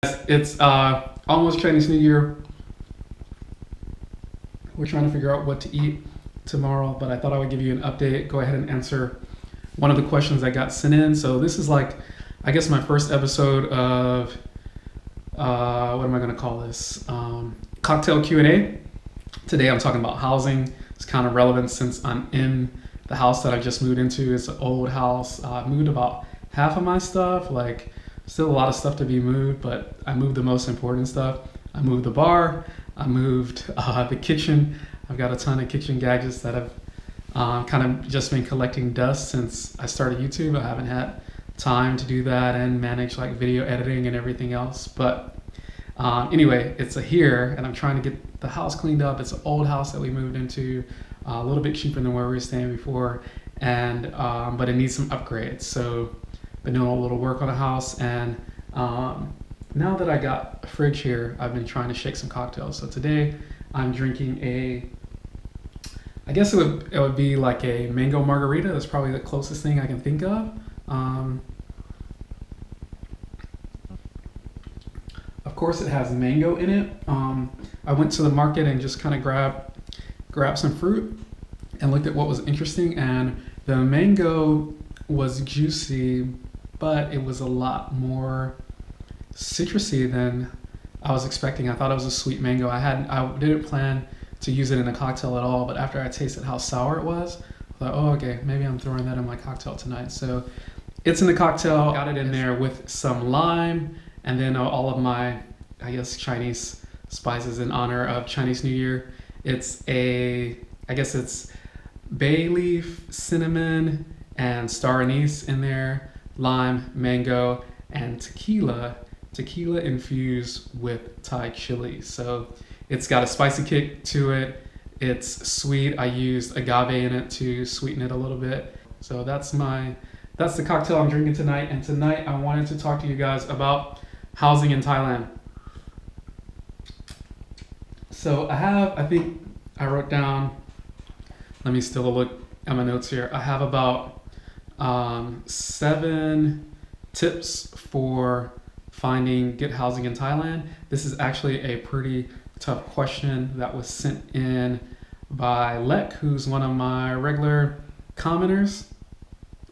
It's almost Chinese New Year. We're trying to figure out what to eat tomorrow, but I thought I would give you an update. Go ahead and answer one of the questions I got sent in. So this is like, I guess my first episode of, what am I going to call this? Cocktail Q&A. Today I'm talking about housing. It's kind of relevant since I'm in the house that I just moved into. It's an old house. I moved about half of my stuff, like still a lot of stuff to be moved, but I moved the most important stuff. I moved the bar. I moved the kitchen. I've got a ton of kitchen gadgets that I've kind of just been collecting dust since I started YouTube. I haven't had time to do that and manage like video editing and everything else. But anyway, it's here and I'm trying to get the house cleaned up. It's an old house that we moved into, a little bit cheaper than where we were staying before, and but it needs some upgrades. So been doing a little work on the house, and now that I got a fridge here, I've been trying to shake some cocktails. So today I'm drinking I guess it would be like a mango margarita. That's probably the closest thing I can think of. Of course it has mango in it. I went to the market and just kind of grabbed some fruit and looked at what was interesting, and the mango was juicy, but it was a lot more citrusy than I was expecting. I thought it was a sweet mango. I didn't plan to use it in a cocktail at all, but after I tasted how sour it was, I thought, oh, okay, maybe I'm throwing that in my cocktail tonight. So it's in the cocktail. Got it in there with some lime, and then all of my, I guess, Chinese spices in honor of Chinese New Year. I guess it's bay leaf, cinnamon, and star anise in there, lime, mango, and tequila infused with Thai chili. So it's got a spicy kick to it. It's sweet. I used agave in it to sweeten it a little bit. So that's the cocktail I'm drinking tonight. And tonight I wanted to talk to you guys about housing in Thailand. So I think I wrote down, let me still look at my notes here. I have about 7 tips for finding good housing in Thailand. This is actually a pretty tough question that was sent in by Lek, who's one of my regular commenters.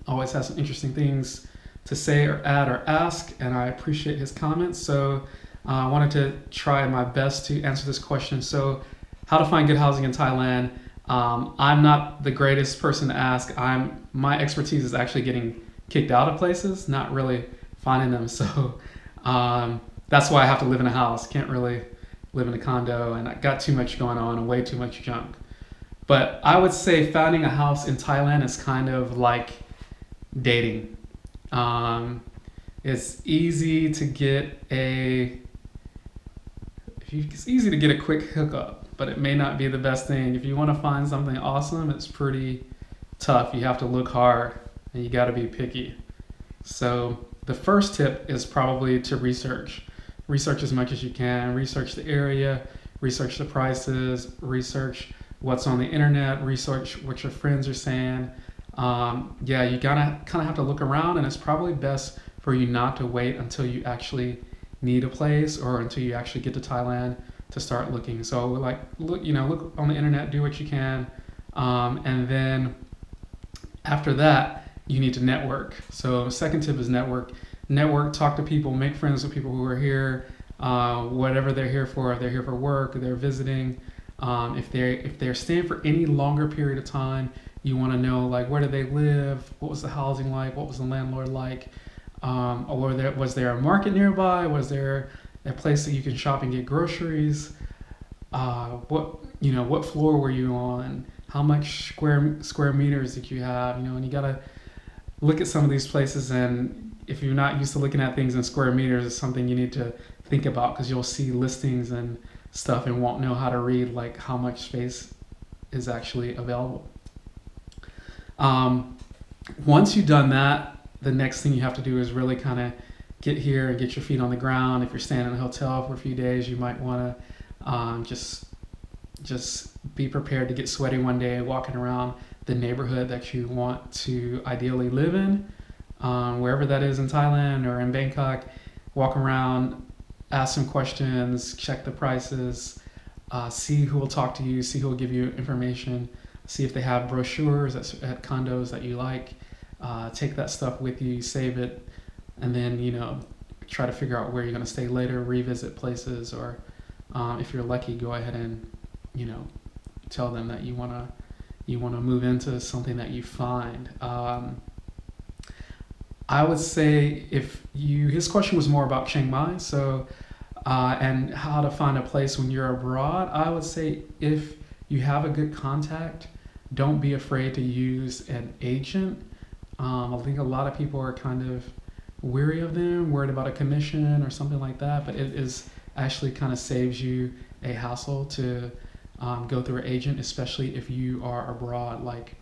Always has some interesting things to say or add or ask, and I appreciate his comments. So I wanted to try my best to answer this question. So how to find good housing in Thailand. I'm not the greatest person to ask. My expertise is actually getting kicked out of places, not really finding them. So that's why I have to live in a house. Can't really live in a condo, and I got too much going on and way too much junk. But I would say finding a house in Thailand is kind of like dating. It's easy to get a quick hookup, but it may not be the best thing. If you want to find something awesome, it's pretty tough. You have to look hard and you got to be picky. So the first tip is probably to research as much as you can. Research the area, research the prices, research what's on the internet, research what your friends are saying. You gotta kind of have to look around, and it's probably best for you not to wait until you actually need a place or until you actually get to Thailand to start looking. So like look on the internet, do what you can, and then after that you need to network. So second tip is network, talk to people, make friends with people who are here, whatever they're here for. If they're here for work, if they're visiting, if they're staying for any longer period of time, you want to know like where do they live, what was the housing like, what was the landlord like, or was there a market nearby, was there a place that you can shop and get groceries, what floor were you on, how much square meters did you have, and you gotta look at some of these places. And if you're not used to looking at things in square meters, it's something you need to think about, because you'll see listings and stuff and won't know how to read like how much space is actually available. Once you've done that, the next thing you have to do is really kind of get here and get your feet on the ground. If you're staying in a hotel for a few days, you might want to just be prepared to get sweaty one day walking around the neighborhood that you want to ideally live in, wherever that is in Thailand or in Bangkok. Walk around ask some questions, check the prices, see who will talk to you, see who will give you information, see if they have brochures at condos that you like. Take that stuff with you, save it, and then try to figure out where you're going to stay later, revisit places, or if you're lucky, go ahead and tell them that you want to move into something that you find. I would say his question was more about Chiang Mai, so and how to find a place when you're abroad. I would say if you have a good contact, don't be afraid to use an agent. I think a lot of people are kind of weary of them, worried about a commission or something like that, but it is actually kind of saves you a hassle to go through an agent, especially if you are abroad. Like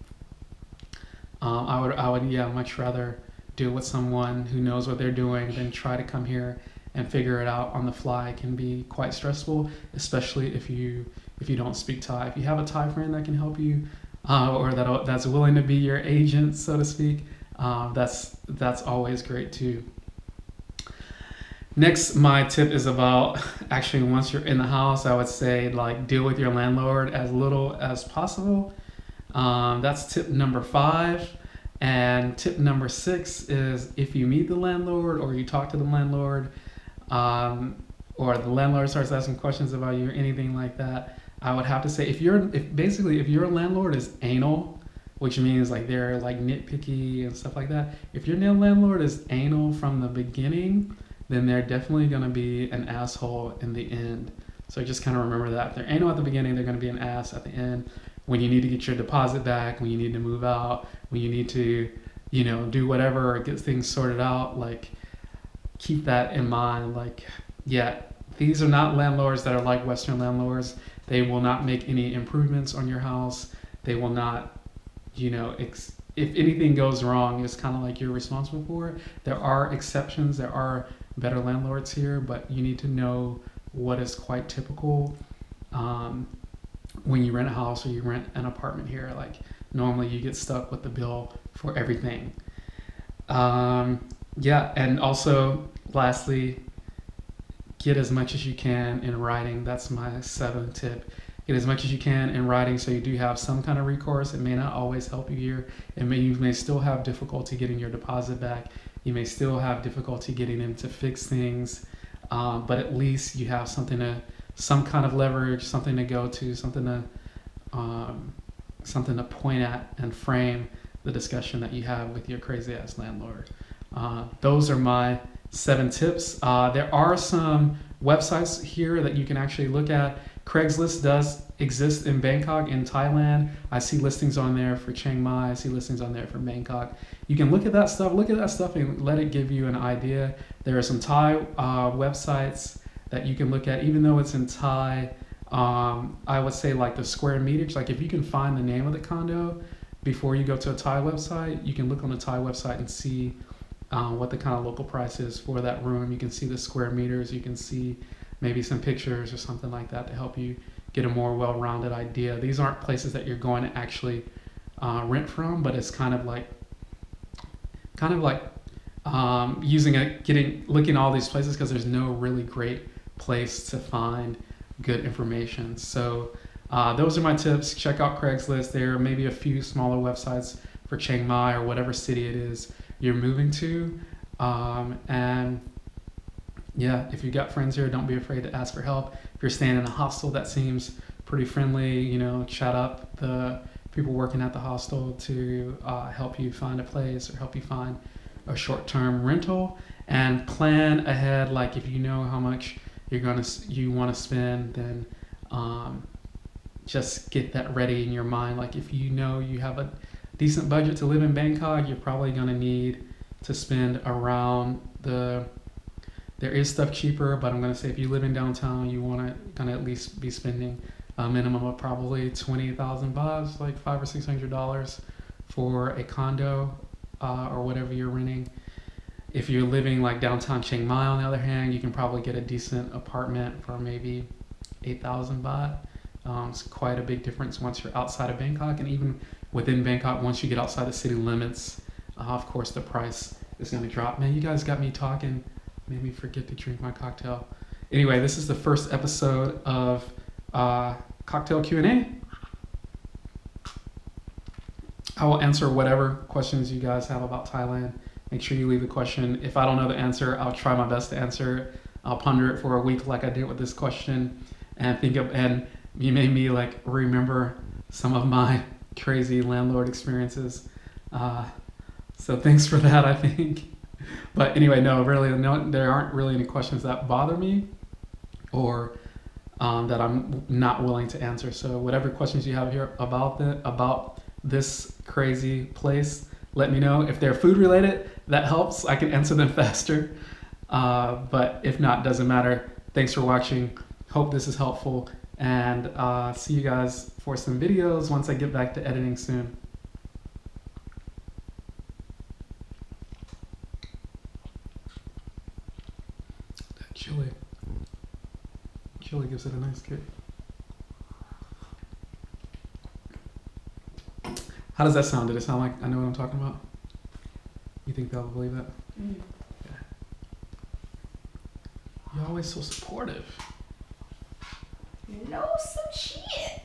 I would much rather deal with someone who knows what they're doing than try to come here and figure it out on the fly. It can be quite stressful, especially if you don't speak Thai. If you have a Thai friend that can help you, or that's willing to be your agent, so to speak, that's always great too. Next, my tip is about actually once you're in the house, I would say like deal with your landlord as little as possible. That's tip number 5. And tip number 6 is if you meet the landlord or you talk to the landlord, or the landlord starts asking questions about you or anything like that, I would have to say if your landlord is anal, which means like they're like nitpicky and stuff like that, if your landlord is anal from the beginning, then they're definitely going to be an asshole in the end. So just kind of remember that. If they're anal at the beginning, they're going to be an ass at the end. When you need to get your deposit back, when you need to move out, when you need to, do whatever or get things sorted out, like keep that in mind. Like, yeah, these are not landlords that are like Western landlords. They will not make any improvements on your house. They will not, if anything goes wrong, it's kind of like you're responsible for it. There are exceptions. There are better landlords here, but you need to know what is quite typical when you rent a house or you rent an apartment here. Like normally you get stuck with the bill for everything. And also lastly, get as much as you can in writing. That's my 7th tip. Get as much as you can in writing so you do have some kind of recourse. It may not always help you here. You may still have difficulty getting your deposit back. You may still have difficulty getting them to fix things, but at least you have some kind of leverage, something to go to, something to point at and frame the discussion that you have with your crazy ass landlord. Those are my 7 tips. There are some websites here that you can actually look at. Craigslist does exist in Bangkok in Thailand. I see listings on there for Chiang Mai. I see listings on there for Bangkok. You can look at that stuff and let it give you an idea. There are some Thai websites that you can look at, even though it's in Thai. I would say like the square meters, like if you can find the name of the condo before you go to a Thai website, you can look on the Thai website and see what the kind of local price is for that room. You can see the square meters. You can see maybe some pictures or something like that to help you get a more well-rounded idea. These aren't places that you're going to actually rent from, but it's kind of like looking at all these places because there's no really great place to find good information. So those are my tips. Check out Craigslist. There may be a few smaller websites for Chiang Mai or whatever city it is you're moving to. And yeah, if you've got friends here, don't be afraid to ask for help. If you're staying in a hostel that seems pretty friendly, chat up the people working at the hostel to help you find a place or help you find a short-term rental, and plan ahead. Like if you know how much you want to spend, then just get that ready in your mind. Like if you know you have a decent budget to live in Bangkok, you're probably going to need to spend around there is stuff cheaper, but I'm going to say if you live in downtown, you want to at least be spending a minimum of probably 20,000 bahts, like $500 or $600 for a condo or whatever you're renting. If you're living like downtown Chiang Mai, on the other hand, you can probably get a decent apartment for maybe 8,000 baht. It's quite a big difference once you're outside of Bangkok, and even within Bangkok, once you get outside the city limits, of course the price is going to drop. Man, you guys got me talking. Made me forget to drink my cocktail. Anyway, this is the first episode of Cocktail Q&A. I will answer whatever questions you guys have about Thailand. Make sure you leave a question. If I don't know the answer, I'll try my best to answer it. I'll ponder it for a week like I did with this question and you made me like remember some of my crazy landlord experiences. So thanks for that, I think. But anyway, there aren't really any questions that bother me or that I'm not willing to answer. So whatever questions you have here about this crazy place, let me know. If they're food related, that helps. I can answer them faster. But if not, doesn't matter. Thanks for watching. Hope this is helpful. And see you guys for some videos once I get back to editing soon. That chili gives it a nice kick. How does that sound? Did it sound like I know what I'm talking about? You think they'll believe that? Mm. Yeah. You're always so supportive. Know some shit.